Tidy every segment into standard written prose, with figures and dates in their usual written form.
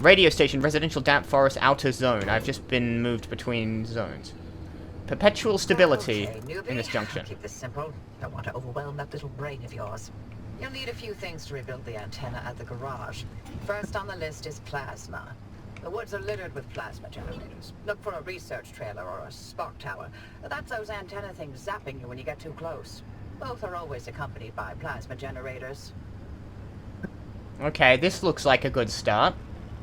Radio station, residential damp forest, outer zone. I've just been moved between zones. Perpetual stability in this junction. Keep this simple. Don't want to overwhelm that little brain of yours. You'll need a few things to rebuild the antenna at the garage. First on the list is plasma. The woods are littered with plasma generators. Look for a research trailer or a spark tower. That's those antenna things zapping you when you get too close. Both are always accompanied by plasma generators. Okay, this looks like a good start.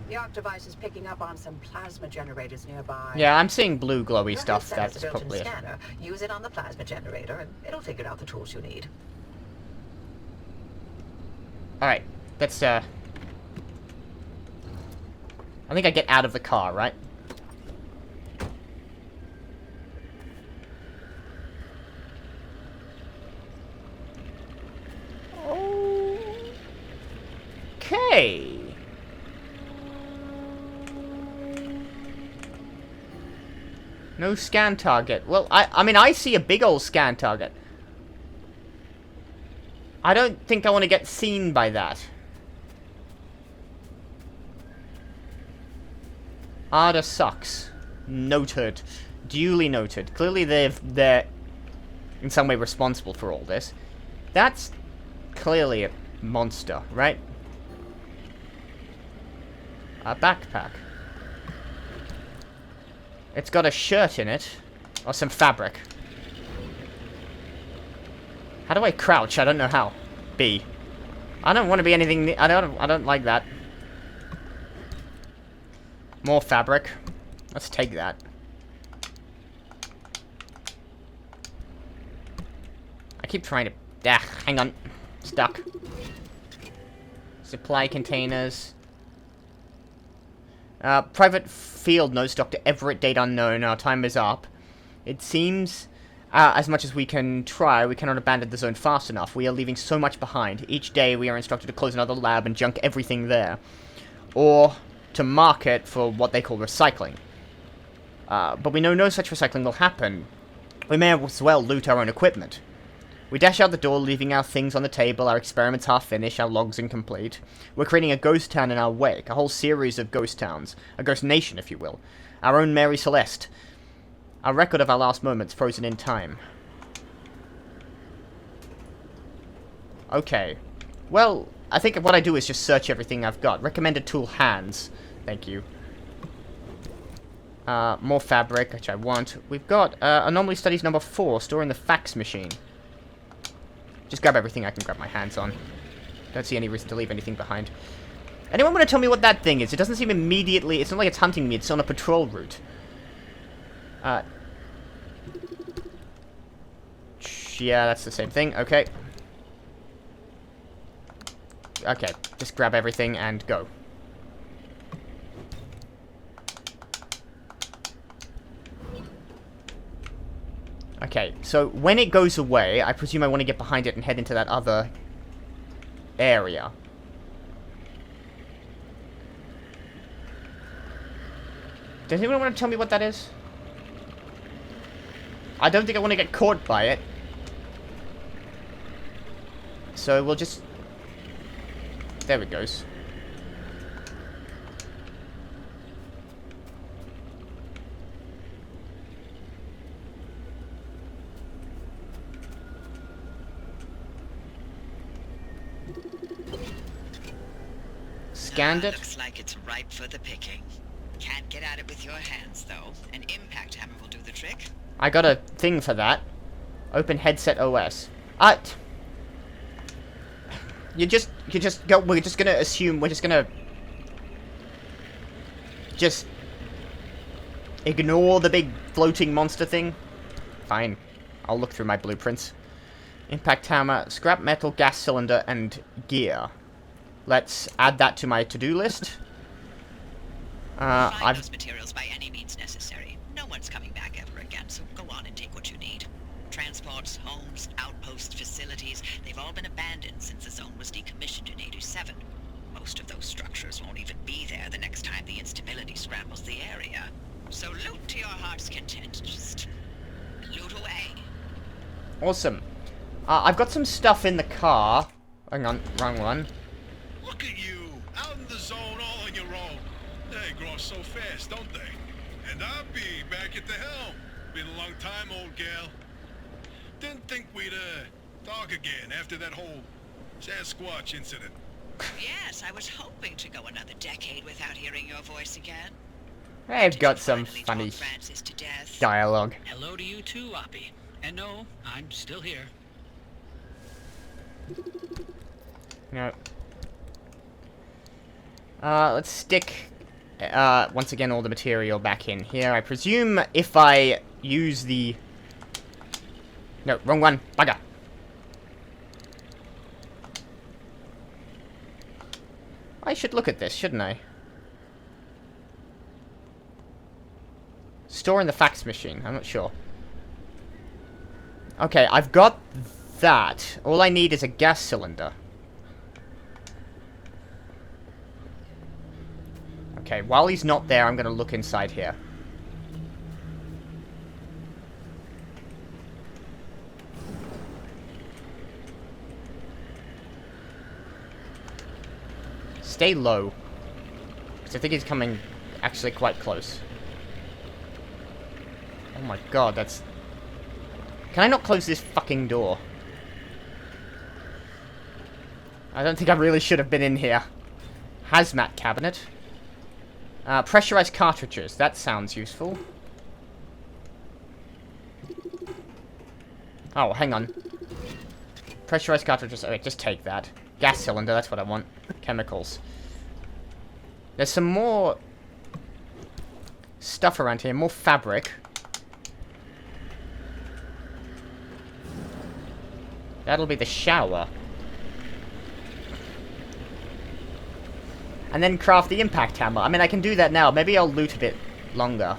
The ARC device is picking up on some plasma generators nearby. Yeah, I'm seeing blue glowy Your stuff. headset has That's a built-in probably it. scanner. Use it on the plasma generator, and it'll figure out the tools you need. Alright, let's, I think I get out of the car, right? Okay. No scan target. Well, I mean, I see a big old scan target. I don't think I want to get seen by that. Arda sucks. Noted. Duly noted. Clearly they're in some way responsible for all this. That's clearly a monster, right? A backpack. It's got a shirt in it. Or some fabric. How do I crouch? I don't know how. B. I don't want to be anything... I don't like that. More fabric. Let's take that. I keep trying to... Ah, hang on. Stuck. Supply containers. Private field notes, Dr. Everett, date unknown. Our time is up. It seems... as much as we can try, we cannot abandon the zone fast enough. We are leaving so much behind. Each day we are instructed to close another lab and junk everything there. Or to market for what they call recycling. But we know no such recycling will happen. We may as well loot our own equipment. We dash out the door, leaving our things on the table, our experiments half finished, our logs incomplete. We're creating a ghost town in our wake, a whole series of ghost towns. A ghost nation, if you will. Our own Mary Celeste. A record of our last moments frozen in time. Okay. Well, I think what I do is just search everything I've got. Recommended tool, hands. Thank you. More fabric, which I want. We've got Anomaly Studies number 4, storing the fax machine. Just grab everything I can grab my hands on. Don't see any reason to leave anything behind. Anyone want to tell me what that thing is? It doesn't seem immediately... It's not like it's hunting me. It's on a patrol route. Yeah, that's the same thing. Okay. Okay, just grab everything and go. Okay, so when it goes away, I presume I want to get behind it and head into that other area. Does anyone want to tell me what that is? I don't think I want to get caught by it. So we'll just... There it goes. Scanned it. Looks like it's ripe for the picking. Can't get at it with your hands, though. An impact hammer will do the trick. I got a thing for that. Open headset OS. You just go. We're just gonna assume. We're just gonna just ignore the big floating monster thing. Fine. I'll look through my blueprints. Impact hammer, scrap metal, gas cylinder, and gear. Let's add that to my to-do list. Find those materials by any means necessary. No one's coming back ever again, so go on and take what you need. Transports, homes, outposts, facilities, they've all been abandoned since the zone was decommissioned in 87. Most of those structures won't even be there the next time the instability scrambles the area. So loot to your heart's content. Just loot away. Awesome. I've got some stuff in the car. Hang on, wrong one. Look at you, out in the zone all on your own. They grow so fast, don't they? And I'll be back at the helm. Been a long time, old gal. Didn't think we'd, talk again after that whole Sasquatch incident. Yes, I was hoping to go another decade without hearing your voice again. I've got Did you some finally funny talk Francis to death? dialogue. Hello to you too, Oppie. And no, I'm still here. No. Let's stick, once again, all the material back in here. I presume if I use the... No, wrong one. Bugger. I should look at this, shouldn't I? Store in the fax machine. I'm not sure. Okay, I've got that. All I need is a gas cylinder. Okay, while he's not there, I'm gonna look inside here. Stay low. Because I think he's coming actually quite close. Oh my god, that's... Can I not close this fucking door? I don't think I really should have been in here. Hazmat cabinet. Pressurized cartridges. That sounds useful. Oh, hang on. Pressurized cartridges. Okay, just take that. Gas cylinder, that's what I want. Chemicals. There's some more stuff around here. More fabric. That'll be the shower. And then craft the impact hammer. I mean, I can do that now. Maybe I'll loot a bit longer.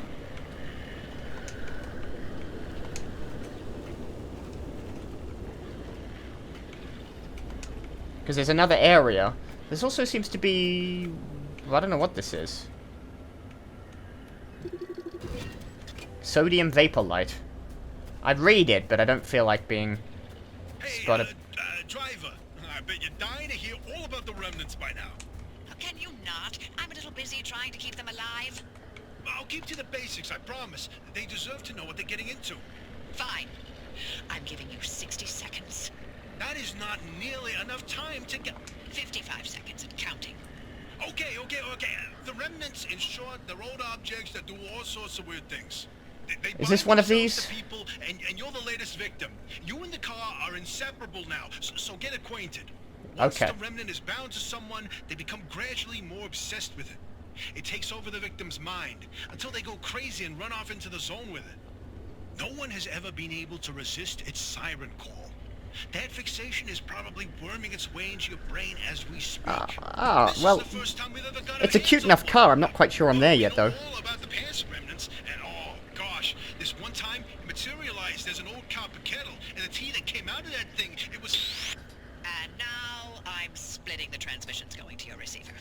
Because there's another area. This also seems to be... I don't know what this is. Sodium vapor light. I'd read it, but I don't feel like being spotted. Hey, driver, I bet you're dying to hear all about the remnants by now. Can you not? I'm a little busy trying to keep them alive. I'll keep to the basics, I promise. They deserve to know what they're getting into. Fine. I'm giving you 60 seconds. That is not nearly enough time to get... 55 seconds and counting. Okay. The remnants, in short, they're old objects that do all sorts of weird things. They Is this one of these? to people, and you're the latest victim. You and the car are inseparable now, so get acquainted. Once Okay. the remnant is bound to someone, they become gradually more obsessed with it. It takes over the victim's mind, until they go crazy and run off into the zone with it. No one has ever been able to resist its siren call. That fixation is probably worming its way into your brain as we speak. This well, is the first time we've ever got it's a cute enough car. I'm not quite sure I'm there yet, though. all about the past remnants, and oh gosh, this one time it materialized as an old copper kettle, and the tea that came out of that thing, it was... And now I'm splitting the transmissions going to your receiver.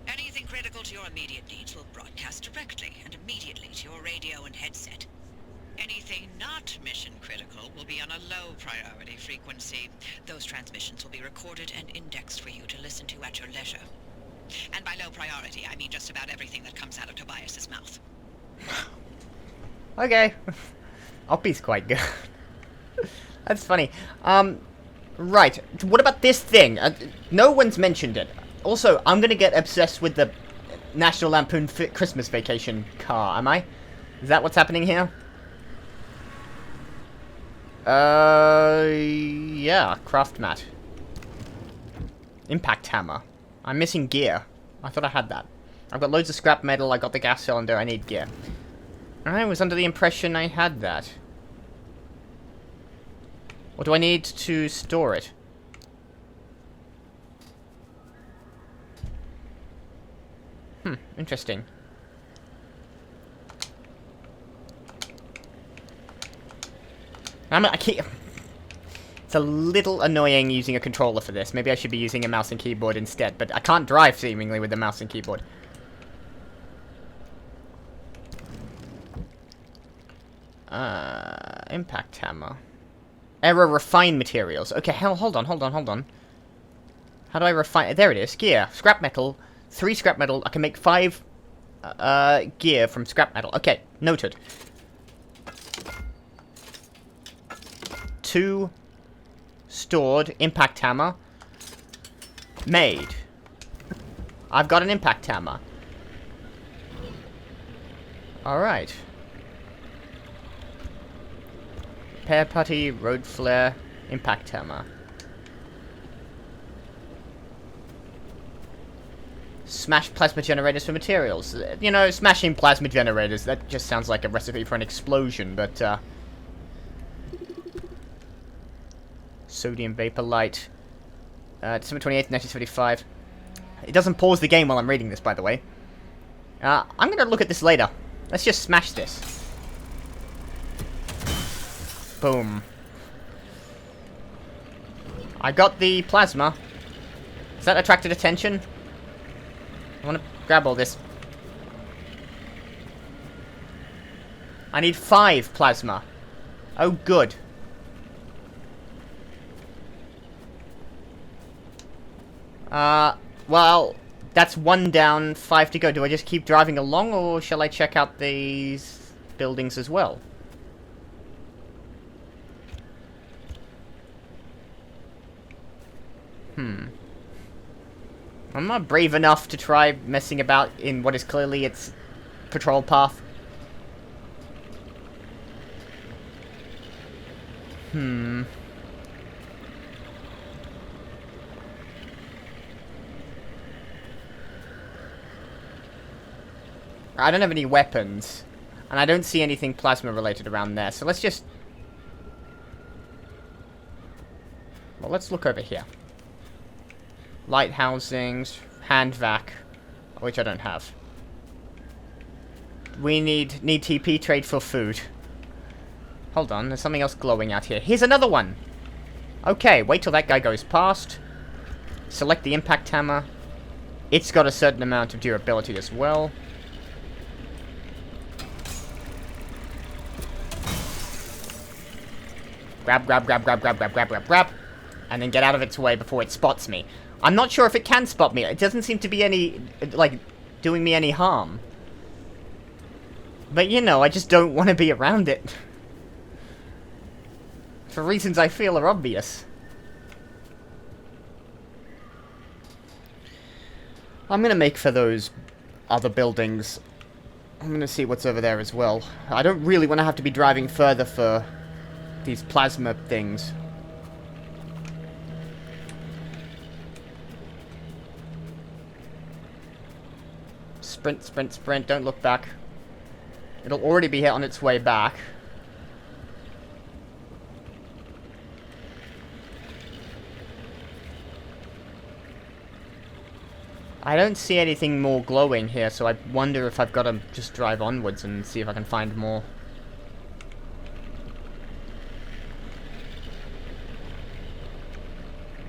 Anything critical to your immediate needs will broadcast directly and immediately to your radio and headset. Anything not mission critical will be on a low priority frequency. Those transmissions will be recorded and indexed for you to listen to at your leisure. And by low priority, I mean just about everything that comes out of Tobias's mouth. Okay. Oppie's quite good. That's funny. Right. What about this thing? No one's mentioned it. Also, I'm gonna get obsessed with the National Lampoon Christmas Vacation car, am I? Is that what's happening here? Yeah, craft mat. Impact hammer. I'm missing gear. I thought I had that. I've got loads of scrap metal, I got the gas cylinder, I need gear. I was under the impression I had that. Or do I need to store it? Interesting. I can't... It's a little annoying using a controller for this. Maybe I should be using a mouse and keyboard instead, but I can't drive seemingly with the mouse and keyboard. Impact hammer. Error refine materials. Okay, hold on. How do I refine... There it is. Gear. Scrap metal. 3 scrap metal. I can make 5 gear from scrap metal. Okay, noted. 2 stored impact hammer. Made. I've got an impact hammer. Alright. Pear putty, road flare, impact hammer. Smash plasma generators for materials. You know, smashing plasma generators, that just sounds like a recipe for an explosion, but, Sodium vapor light. December 28th, 1975. It doesn't pause the game while I'm reading this, by the way. I'm gonna look at this later. Let's just smash this. Boom. I got the plasma. Has that attracted attention? I want to grab all this. I need 5 plasma. Oh, good. Well, that's 1 down, 5 to go. Do I just keep driving along, or shall I check out these buildings as well? I'm not brave enough to try messing about in what is clearly its patrol path. I don't have any weapons, and I don't see anything plasma related around there, so let's just... Well, let's look over here. Light housings, hand vac, which I don't have. We need TP trade for food. Hold on, there's something else glowing out here. Here's another one! Okay, wait till that guy goes past. Select the impact hammer. It's got a certain amount of durability as well. Grab, grab, grab, grab, grab, grab, grab, grab, grab. And then get out of its way before it spots me. I'm not sure if it can spot me. It doesn't seem to be any, like, doing me any harm. But, you know, I just don't want to be around it. For reasons I feel are obvious. I'm gonna make for those other buildings. I'm gonna see what's over there as well. I don't really want to have to be driving further for these plasma things. Sprint, sprint, sprint. Don't look back. It'll already be on its way back. I don't see anything more glowing here, so I wonder if I've got to just drive onwards and see if I can find more.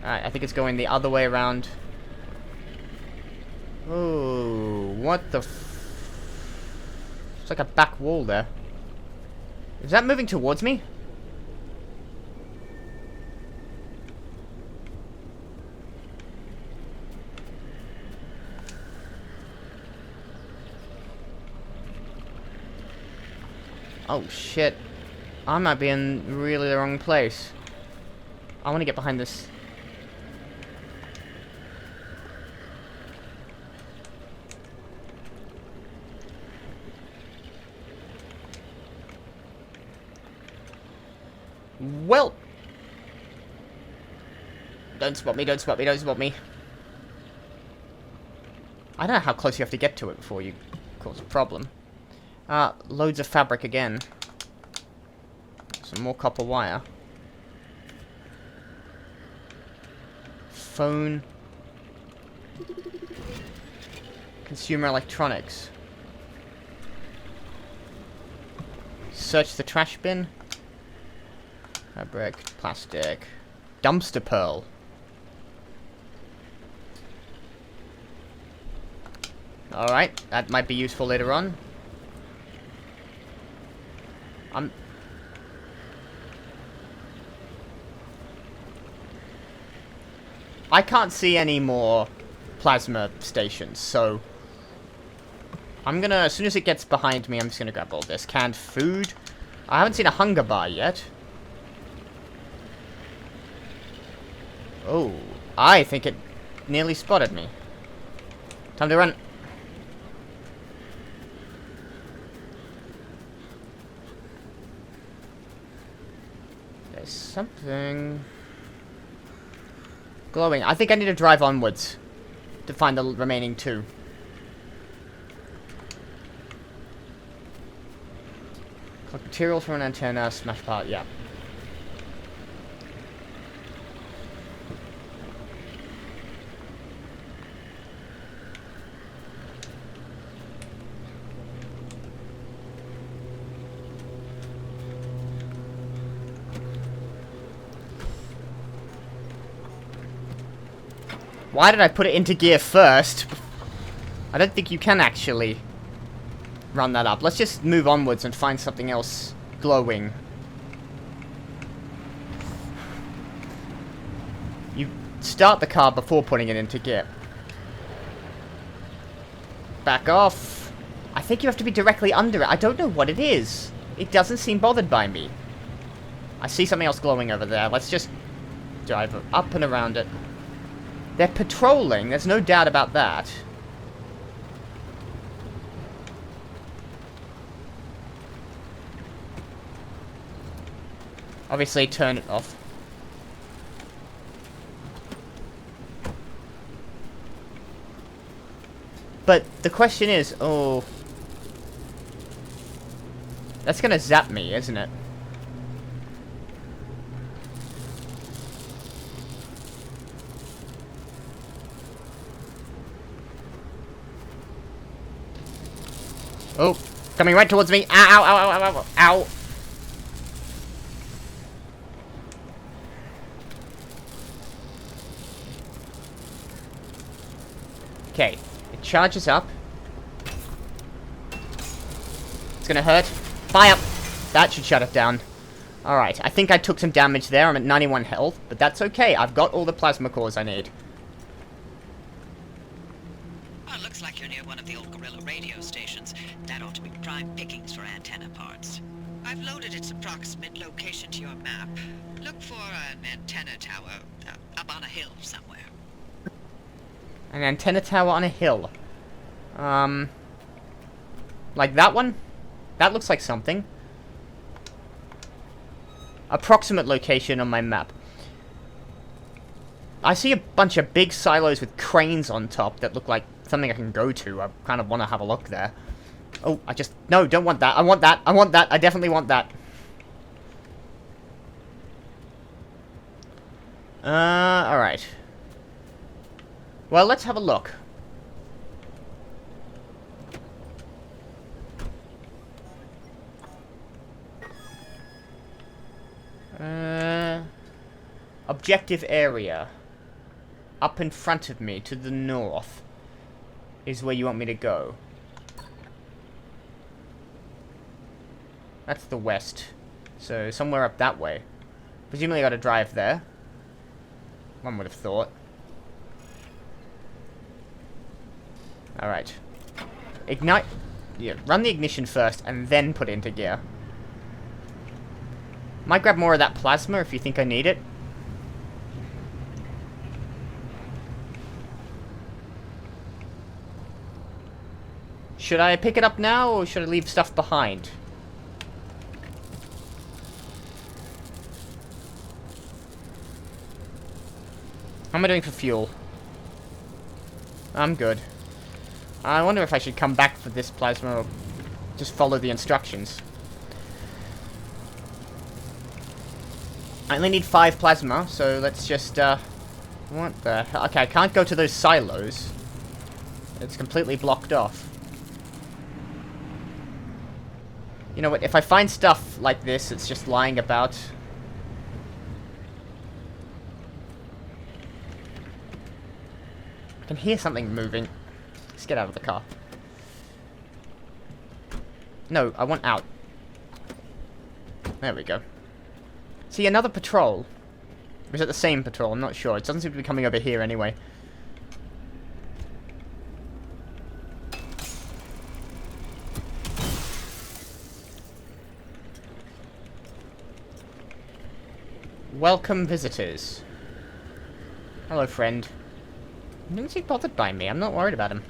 Alright, I think it's going the other way around. Oh, what the It's like a back wall there. Is that moving towards me? Oh shit. I might be in really the wrong place. I want to get behind this. Well, don't spot me, don't spot me, don't spot me. I don't know how close you have to get to it before you cause a problem. Loads of fabric again. Some more copper wire. Phone. Consumer electronics. Search the trash bin. Fabric, plastic. Dumpster pearl. Alright, that might be useful later on. I can't see any more plasma stations, so I'm gonna, as soon as it gets behind me, I'm just gonna grab all this. Canned food. I haven't seen a hunger bar yet. Oh, I think it nearly spotted me. Time to run. There's something glowing. I think I need to drive onwards to find the remaining 2. Collect materials from an antenna, smash part, yeah. Why did I put it into gear first? I don't think you can actually run that up. Let's just move onwards and find something else glowing. You start the car before putting it into gear. Back off. I think you have to be directly under it. I don't know what it is. It doesn't seem bothered by me. I see something else glowing over there. Let's just drive up and around it. They're patrolling, there's no doubt about that. Obviously, turn it off. But the question is, oh... That's gonna zap me, isn't it? Oh, coming right towards me. Ow, ow, ow, ow, ow, ow. Okay, it charges up. It's gonna hurt. Fire! That should shut it down. Alright, I think I took some damage there. I'm at 91 health, but that's okay. I've got all the plasma cores I need. Oh, looks like you're near one of the old Gorilla radio stations. That ought to be prime pickings for antenna parts. I've loaded its approximate location to your map. Look for an antenna tower up on a hill somewhere. An antenna tower on a hill. Like that one? That looks like something. Approximate location on my map. I see a bunch of big silos with cranes on top that look like something I can go to. I kind of want to have a look there. Oh, no, don't want that. I want that. I want that. I definitely want that. Alright. Well, let's have a look. Objective area. Up in front of me, to the north, is where you want me to go. That's the west. So, somewhere up that way. Presumably I gotta drive there. One would have thought. Alright. Ignite... Yeah, run the ignition first, and then put it into gear. Might grab more of that plasma if you think I need it. Should I pick it up now, or should I leave stuff behind? How am I doing for fuel? I'm good. I wonder if I should come back for this plasma or just follow the instructions. I only need 5 plasma, so let's just, what the hell? Okay, I can't go to those silos. It's completely blocked off. You know what, if I find stuff like this, it's just lying about. I can hear something moving. Let's get out of the car. No, I want out. There we go. See, another patrol. Or is it the same patrol? I'm not sure. It doesn't seem to be coming over here anyway. Welcome visitors. Hello, friend. He doesn't seem bothered by me. I'm not worried about him.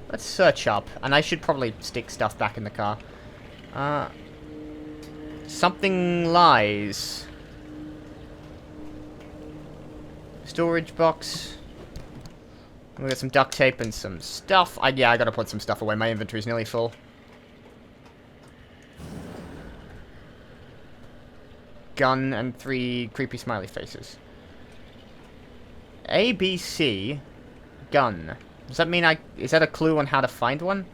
Let's search up, and I should probably stick stuff back in the car. Something lies. Storage box. We got some duct tape and some stuff. Yeah, I gotta put some stuff away. My inventory's nearly full. Gun and 3 creepy smiley faces. ABC gun. Does that mean is that a clue on how to find one?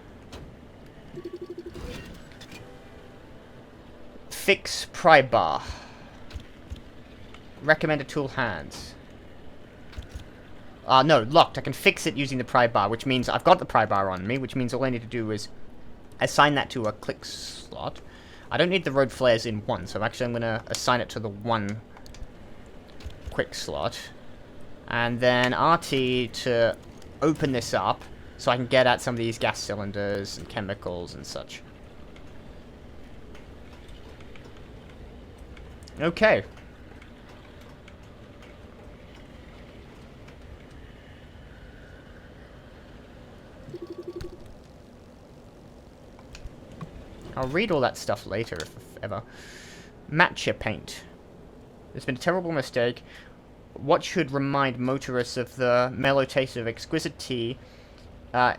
Fix pry bar. Recommended tool hands. No, locked. I can fix it using the pry bar, which means I've got the pry bar on me, which means all I need to do is assign that to a click slot. I don't need the road flares in one, so I'm gonna assign it to the one quick slot. And then RT to open this up so I can get at some of these gas cylinders and chemicals and such. Okay. I'll read all that stuff later, if ever. Matcha paint. There's been a terrible mistake. What should remind motorists of the mellow taste of exquisite tea,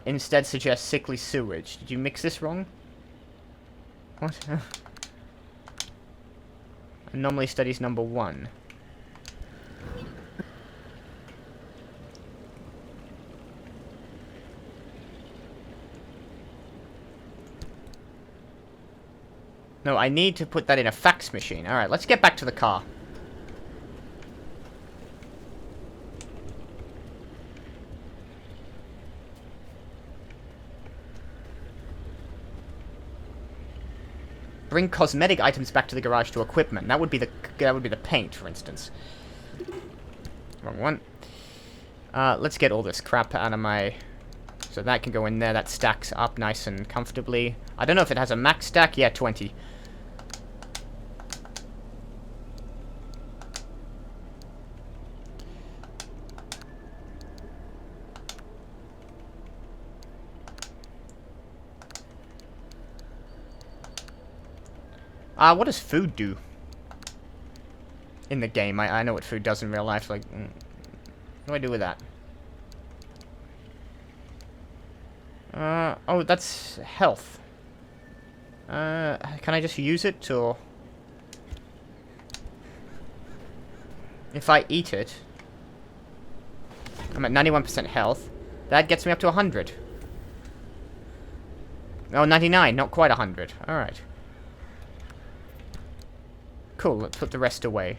instead suggests sickly sewage. Did you mix this wrong? What? Anomaly studies number 1. No, I need to put that in a fax machine. Alright, let's get back to the car. Bring cosmetic items back to the garage to equipment. That would be the paint, for instance. Wrong one. Let's get all this crap out of my... So that can go in there. That stacks up nice and comfortably. I don't know if it has a max stack. Yeah, 20. What does food do? In the game, I know what food does in real life, like... what do I do with that? Oh, that's health. Can I just use it, or... If I eat it... I'm at 91% health. That gets me up to 100. Oh, 99, not quite 100. Alright. Cool, let's put the rest away.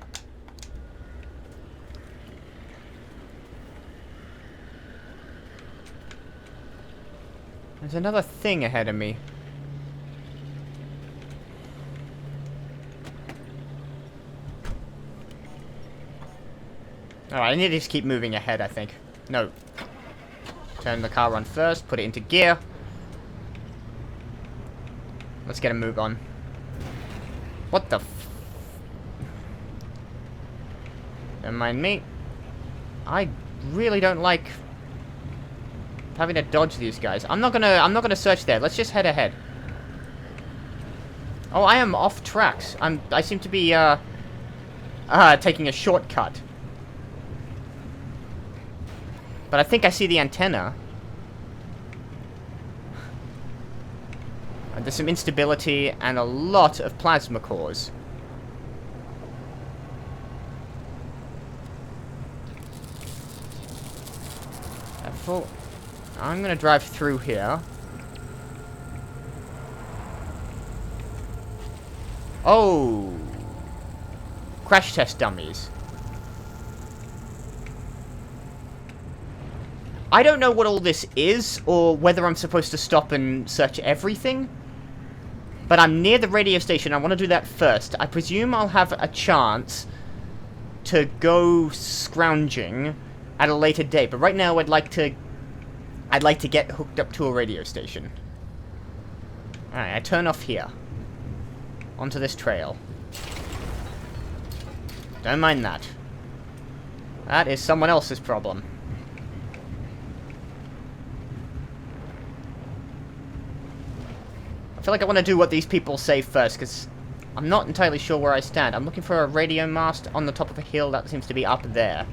There's another thing ahead of me. Alright, I need to just keep moving ahead, I think. No. Turn the car on first, put it into gear. Let's get a move on. What the f... Don't mind me. I really don't like having to dodge these guys. I'm not gonna search there. Let's just head ahead. Oh, I am off tracks. I seem to be taking a shortcut. But I think I see the antenna. And there's some instability and a lot of plasma cores. I'm gonna drive through here. Oh! Crash test dummies. I don't know what all this is, or whether I'm supposed to stop and search everything. But I'm near the radio station. I want to do that first. I presume I'll have a chance to go scrounging at a later date. But right now, I'd like to get hooked up to a radio station. Alright, I turn off here. Onto this trail. Don't mind that. That is someone else's problem. I feel like I want to do what these people say first, because I'm not entirely sure where I stand. I'm looking for a radio mast on the top of a hill that seems to be up there.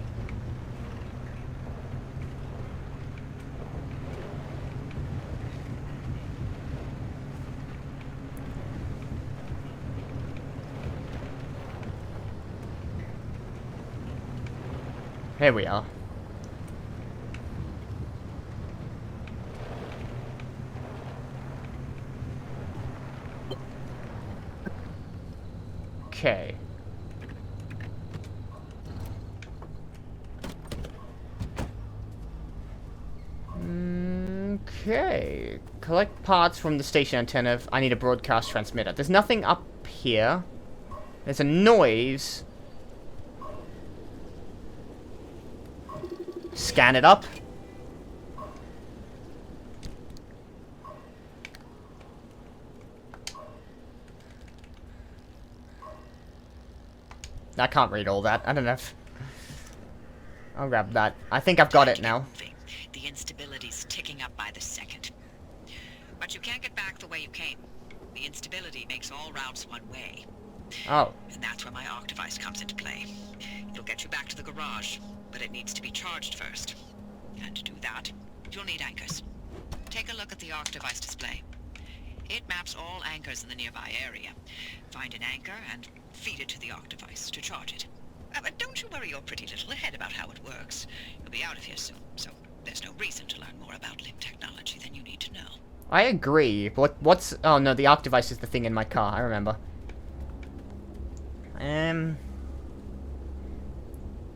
Here we are. Okay. Okay. Collect parts from the station antenna. I need a broadcast transmitter. There's nothing up here. There's a noise. Scan it up. I can't read all that. I don't know if... I'll grab that. I think I've got it now. The instability's ticking up by the second. But you can't get back the way you came. The instability makes all routes one way. Oh. And that's where my arc device comes into play. It'll get you back to the garage, but it needs to be charged first. And to do that, you'll need anchors. Take a look at the arc device display. It maps all anchors in the nearby area. Find an anchor and feed it to the arc device to charge it. But don't you worry your pretty little head about how it works. You'll be out of here soon, so there's no reason to learn more about limb technology than you need to know. I agree. What's... Oh, no, the arc device is the thing in my car. I remember.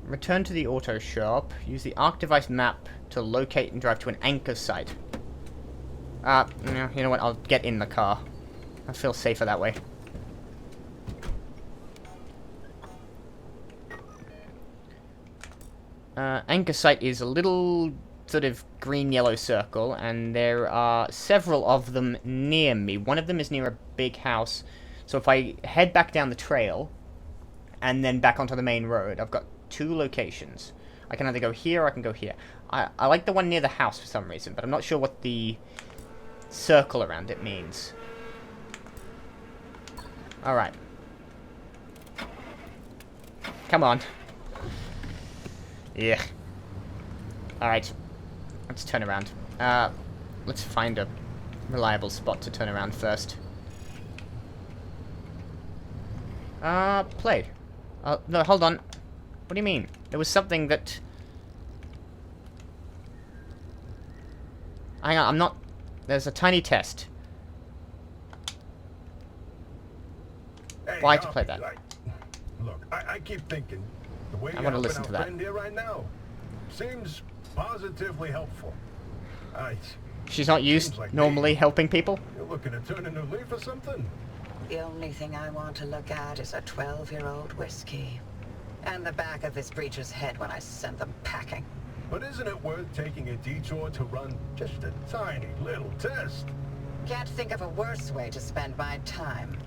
Return to the auto shop. Use the arc device map to locate and drive to an anchor site. You know what? I'll get in the car. I feel safer that way. Anchor site is a little sort of green-yellow circle, and there are several of them near me. One of them is near a big house. So if I head back down the trail, and then back onto the main road, I've got 2 locations. I can either go here or I can go here. I like the one near the house for some reason, but I'm not sure what the circle around it means. Alright. Come on. Yeah. Alright. Let's turn around. Let's find a reliable spot to turn around first. Play. No, hold on. What do you mean? There was something that... Hang on, I'm not... There's a tiny test. Hey, Why to play that? Look, I keep thinking the way I want to listen to that. Here right now seems positively helpful. She's not used like normally helping people? You're looking to turn a new leaf or something? The only thing I want to look at is a 12-year-old whiskey. And the back of this breacher's head when I send them packing. But isn't it worth taking a detour to run just a tiny little test? Can't think of a worse way to spend my time.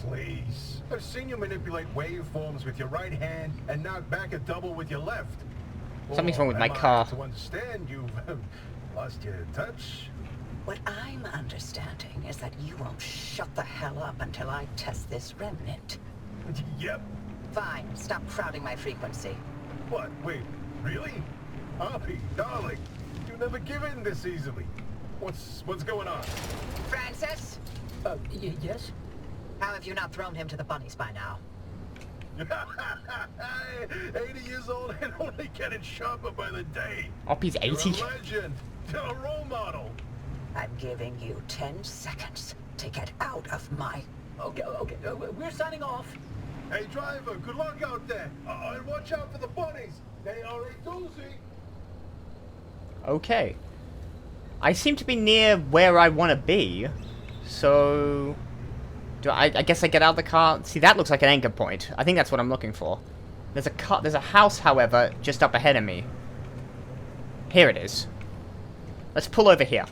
Please. I've seen you manipulate waveforms with your right hand and knock back a double with your left. Something's wrong with my am I car. To understand, you've lost your touch. What I'm understanding is that you won't shut the hell up until I test this remnant. Yep. Fine, stop crowding my frequency. What? Wait, really? Hoppy, darling, you never give in this easily. What's going on? Francis? Yes? How have you not thrown him to the bunnies by now? 80 years old and only getting sharper by the day. Oppie's 80? You're a legend. You're a role model. I'm giving you 10 seconds to get out of my... Okay, we're signing off. Hey, driver, good luck out there. And watch out for the bunnies. They are a doozy. Okay. I seem to be near where I want to be. So... I guess I get out of the car. See, that looks like an anchor point. I think that's what I'm looking for. There's a house, however, just up ahead of me. Here it is. Let's pull over here.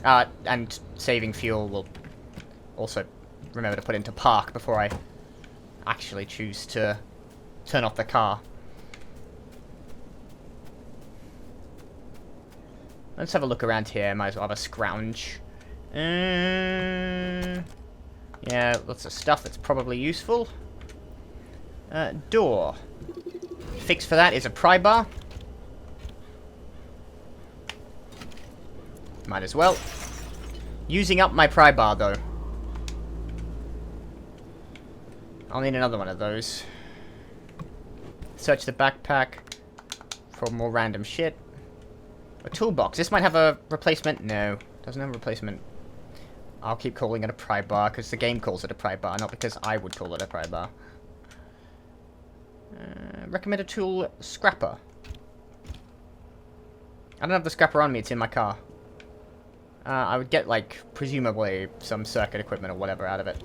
And saving fuel will also remember to put into park before I actually choose to turn off the car. Let's have a look around here. Might as well have a scrounge. Yeah, lots of stuff that's probably useful. Door. Fix for that is a pry bar. Might as well. Using up my pry bar, though. I'll need another one of those. Search the backpack for more random shit. A toolbox. This might have a replacement. No, doesn't have a replacement. I'll keep calling it a pry bar because the game calls it a pry bar, not because I would call it a pry bar. Recommended tool, scrapper. I don't have the scrapper on me, it's in my car. I would get, like, presumably some circuit equipment or whatever out of it.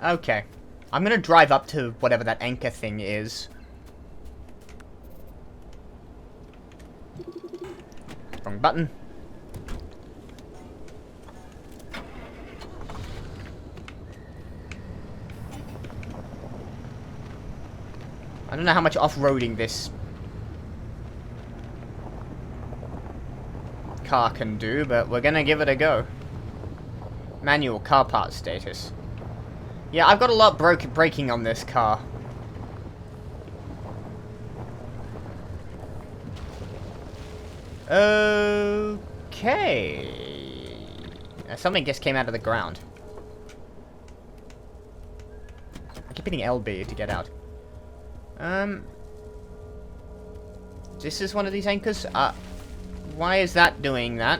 Okay. I'm gonna drive up to whatever that anchor thing is. Wrong button. I don't know how much off-roading this car can do, but we're gonna give it a go. Manual car part status. Yeah, I've got a lot braking on this car. Okay. Something just came out of the ground. I keep hitting LB to get out. This is one of these anchors? Why is that doing that?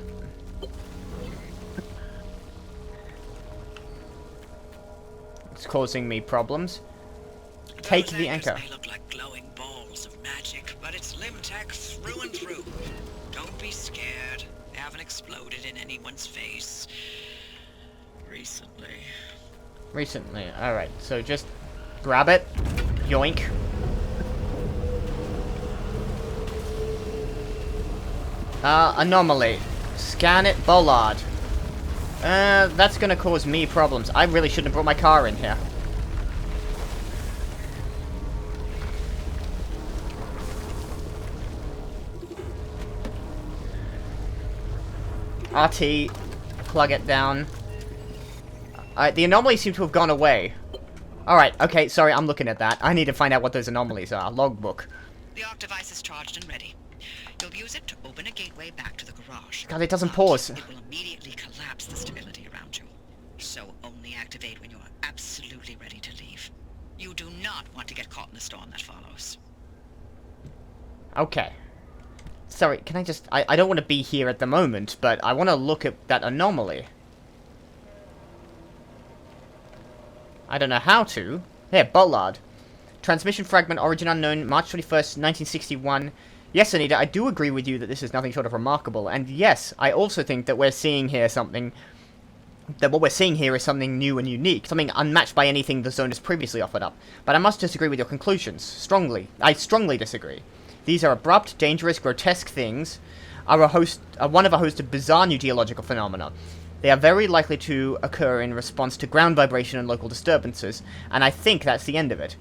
It's causing me problems. Take the anchor. May look like glowing balls of magic, but it's Limtech through and through. Don't be scared. They haven't exploded in anyone's face. Recently. Recently. Alright, so just grab it. Yoink. Anomaly. Scan it, bollard. That's gonna cause me problems. I really shouldn't have brought my car in here. RT, plug it down. The anomalies seem to have gone away. Alright, okay, sorry, I'm looking at that. I need to find out what those anomalies are. Logbook. The arc device is charged and ready. You'll use it to open a gateway back to the garage. God, it doesn't But pause. It will immediately collapse the stability around you. So only activate when you're absolutely ready to leave. You do not want to get caught in the storm that follows. Okay. Sorry, can I just... I don't want to be here at the moment, but I want to look at that anomaly. I don't know how to. Here, bollard. Transmission fragment, origin unknown, March 21st, 1961. Yes, Anita, I do agree with you that this is nothing short of remarkable. And yes, I also think that we're seeing here something... that what we're seeing here is something new and unique. Something unmatched by anything the zone has previously offered up. But I must disagree with your conclusions. Strongly. I strongly disagree. These are abrupt, dangerous, grotesque things. Are one of a host of bizarre new geological phenomena. They are very likely to occur in response to ground vibration and local disturbances, and I think that's the end of it.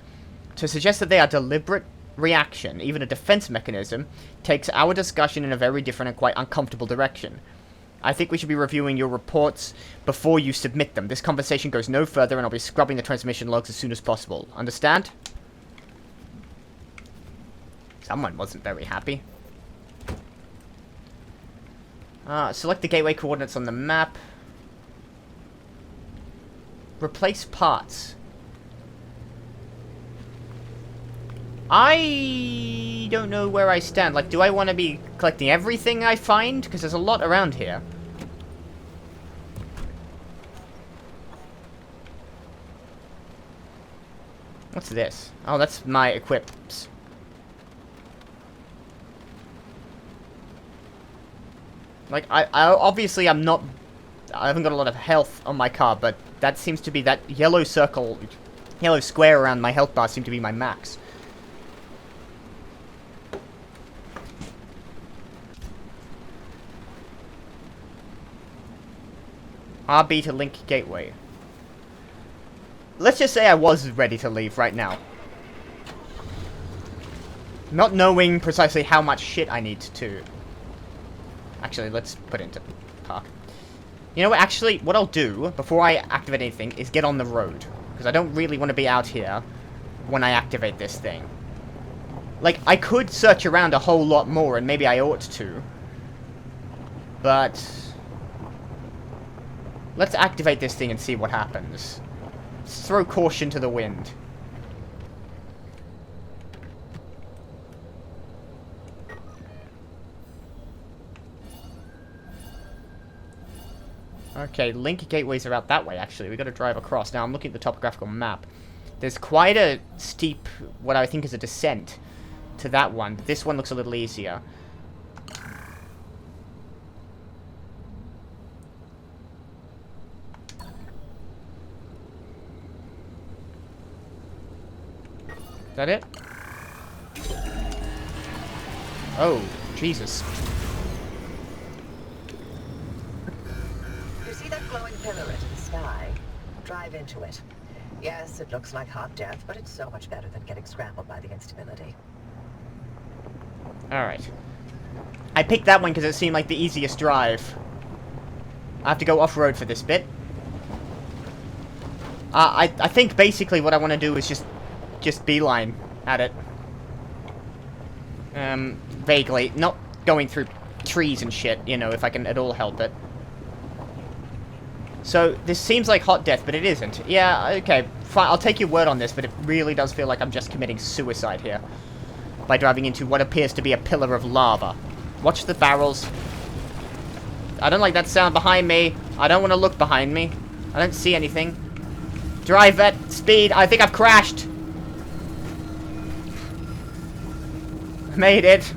To suggest that they are deliberate reaction, even a defense mechanism, takes our discussion in a very different and quite uncomfortable direction. I think we should be reviewing your reports before you submit them. This conversation goes no further, and I'll be scrubbing the transmission logs as soon as possible. Understand? Someone wasn't very happy. Select the gateway coordinates on the map. Replace parts. I don't know where I stand. Like, do I want to be collecting everything I find? Because there's a lot around here. What's this? Oh, that's my equips. Like, I obviously I'm not... I haven't got a lot of health on my car, but that seems to be that yellow circle... yellow square around my health bar seem to be my max. RB to link gateway. Let's just say I was ready to leave right now. Not knowing precisely how much shit I need to... Actually, let's put it into park. You know what, actually, what I'll do, before I activate anything, is get on the road. Because I don't really want to be out here when I activate this thing. Like, I could search around a whole lot more, and maybe I ought to. But... let's activate this thing and see what happens. Let's throw caution to the wind. Okay, link gateways are out that way, actually. We've got to drive across. Now, I'm looking at the topographical map. There's quite a steep, what I think is a descent to that one. But this one looks a little easier. Is that it? Oh, Jesus. You see that glowing pillar in the sky? Drive into it. Yes, it looks like hot death, but it's so much better than getting scrambled by the instability. Alright. I picked that one because it seemed like the easiest drive. I have to go off-road for this bit. I think basically what I want to do is just beeline at it. Vaguely. Not going through trees and shit, you know, if I can at all help it. So, this seems like hot death, but it isn't. Yeah, okay, fine, I'll take your word on this, but it really does feel like I'm just committing suicide here. By driving into what appears to be a pillar of lava. Watch the barrels. I don't like that sound behind me. I don't want to look behind me. I don't see anything. Drive at speed. I think I've crashed. Made it.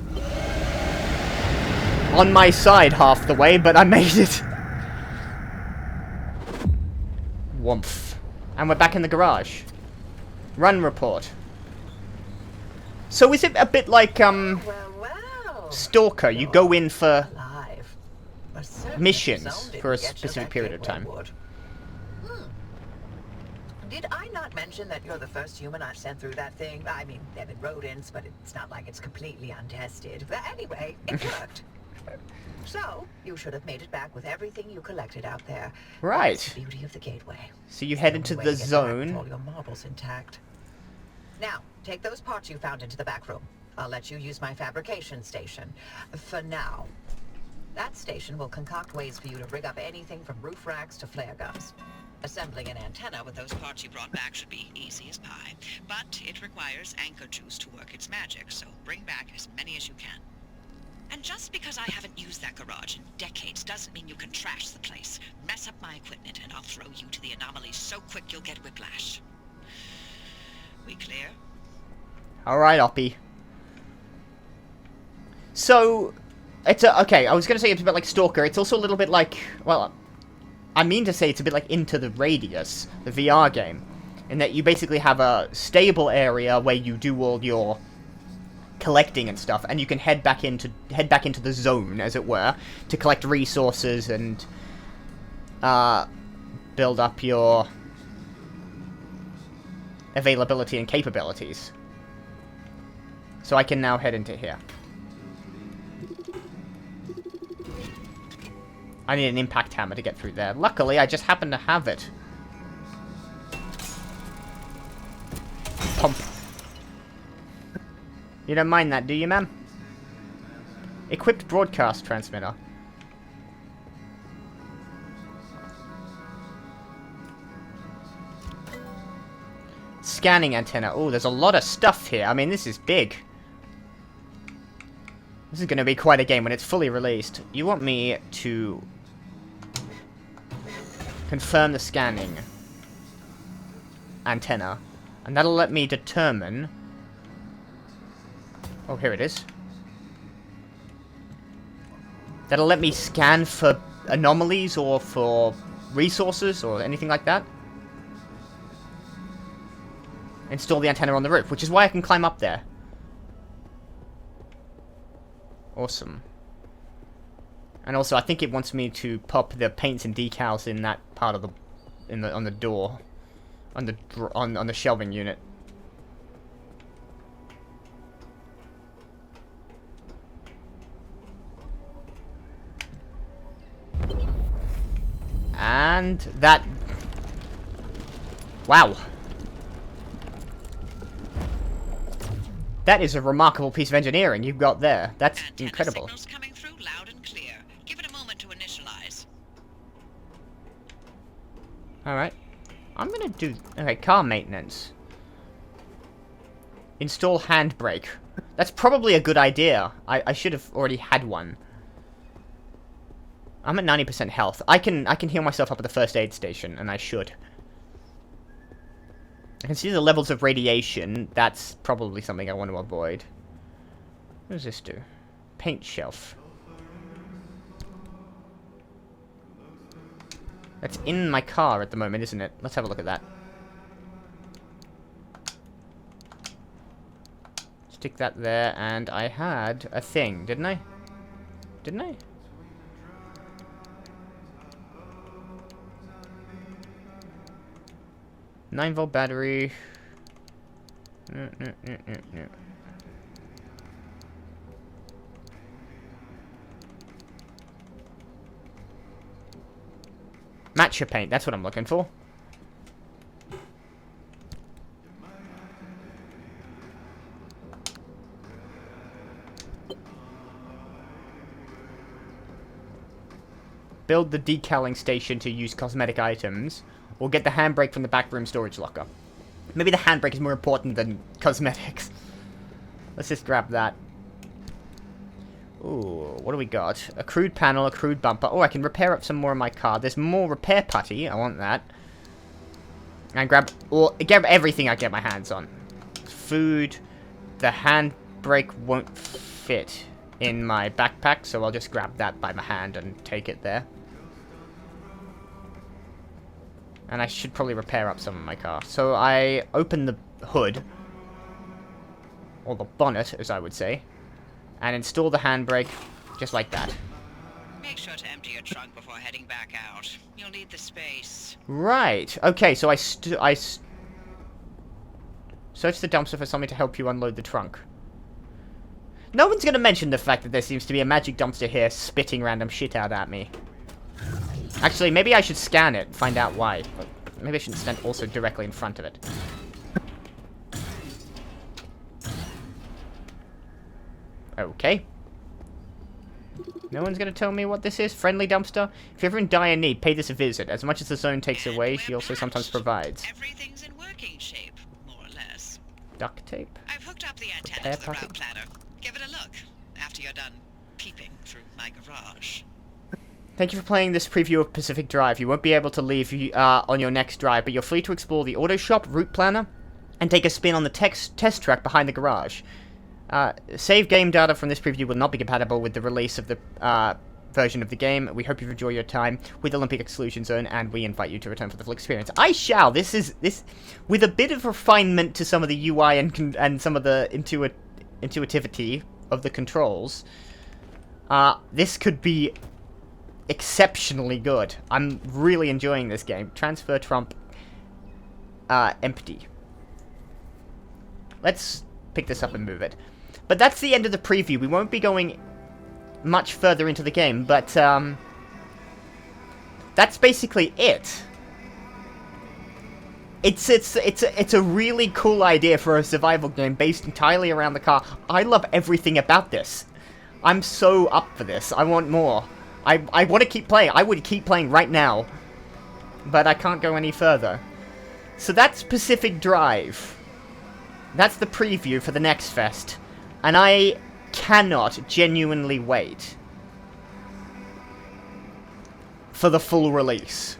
On my side half the way, but I made it. Woomph. And we're back in the garage. Run report. So is it a bit like, Well. Stalker? You go in for Alive. missions for a specific period of time. Did I not mention that you're the first human I've sent through that thing? I mean, they've been rodents, but it's not like it's completely untested. But anyway, it worked. So, you should have made it back with everything you collected out there. Right. That's the beauty of the gateway. So you head It's into only way the to get back with zone. all your marbles intact. Now, take those parts you found into the back room. I'll let you use my fabrication station. For now. That station will concoct ways for you to rig up anything from roof racks to flare guns. Assembling an antenna with those parts you brought back should be easy as pie. But it requires anchor juice to work its magic, so bring back as many as you can. And just because I haven't used that garage in decades doesn't mean you can trash the place. Mess up my equipment and I'll throw you to the anomalies so quick you'll get whiplash. We clear? Alright, Oppie. So, it's okay, I was gonna say it's a bit like Stalker. It's also a little bit like, well, I mean to say it's a bit like Into the Radius, the VR game. In that you basically have a stable area where you do all your collecting and stuff, and you can head back into the zone, as it were, to collect resources and build up your availability and capabilities. So I can now head into here. I need an impact hammer to get through there. Luckily, I just happen to have it. Pump. You don't mind that, do you, ma'am? Equipped broadcast transmitter. Scanning antenna. Oh, there's a lot of stuff here. I mean, this is big. This is going to be quite a game when it's fully released. You want me to confirm the scanning antenna. And that'll let me determine... Oh, here it is. That'll let me scan for anomalies or for resources or anything like that. Install the antenna on the roof, which is why I can climb up there. Awesome. And also, I think it wants me to pop the paints and decals in that part of the, on the door, on the shelving unit. And that, wow. That is a remarkable piece of engineering you've got there. That's Antenna incredible. signals coming through loud and clear. Give it a moment to initialize. Alright. I'm gonna do... Okay, car maintenance. Install handbrake. That's probably a good idea. I should have already had one. I'm at 90% health. I can heal myself up at the first aid station, and I should. I can see the levels of radiation. That's probably something I want to avoid. What does this do? Paint shelf. That's in my car at the moment, isn't it? Let's have a look at that. Stick that there, and I had a thing, didn't I? Didn't I? Nine-volt battery. No. Matcha paint, that's what I'm looking for. Build the decaling station to use cosmetic items. Or get the handbrake from the backroom storage locker. Maybe the handbrake is more important than cosmetics. Let's just grab that. Ooh, what do we got? A crude panel, a crude bumper. Oh, I can repair up some more of my car. There's more repair putty. I want that. And grab everything I get my hands on. Food. The handbrake won't fit in my backpack, so I'll just grab that by my hand and take it there. And I should probably repair up some of my car. So I open the hood. Or the bonnet, as I would say. And install the handbrake, just like that. Make sure to empty your trunk before heading back out. You'll need the space. Right. Okay, so I search the dumpster for something to help you unload the trunk. No one's gonna mention the fact that there seems to be a magic dumpster here spitting random shit out at me. Actually, maybe I should scan it, find out why. But maybe I shouldn't stand also directly in front of it. Okay. No one's gonna tell me what this is? Friendly dumpster? If you're ever in dire need, pay this a visit. As much as the zone takes away, she also sometimes provides. Everything's in working shape, more or less. Duct tape? I've hooked up the antenna Repair to the route packet? planner. Give it a look after you're done peeping through my garage. Thank you for playing this preview of Pacific Drive. You won't be able to leave on your next drive, but you're free to explore the auto shop, route planner, and take a spin on the test track behind the garage. Save game data from this preview will not be compatible with the release of the version of the game. We hope you enjoy your time with Olympic Exclusion Zone, and we invite you to return for the full experience. I shall. This with a bit of refinement to some of the UI and some of the intuitivity of the controls. This could be exceptionally good. I'm really enjoying this game. Transfer trump empty. Let's pick this up and move it. But that's the end of the preview. We won't be going much further into the game, but that's basically it. It's a really cool idea for a survival game based entirely around the car. I love everything about this. I'm so up for this. I want more. I want to keep playing. I would keep playing right now. But I can't go any further. So that's Pacific Drive. That's the preview for the next fest. And I cannot genuinely wait for the full release.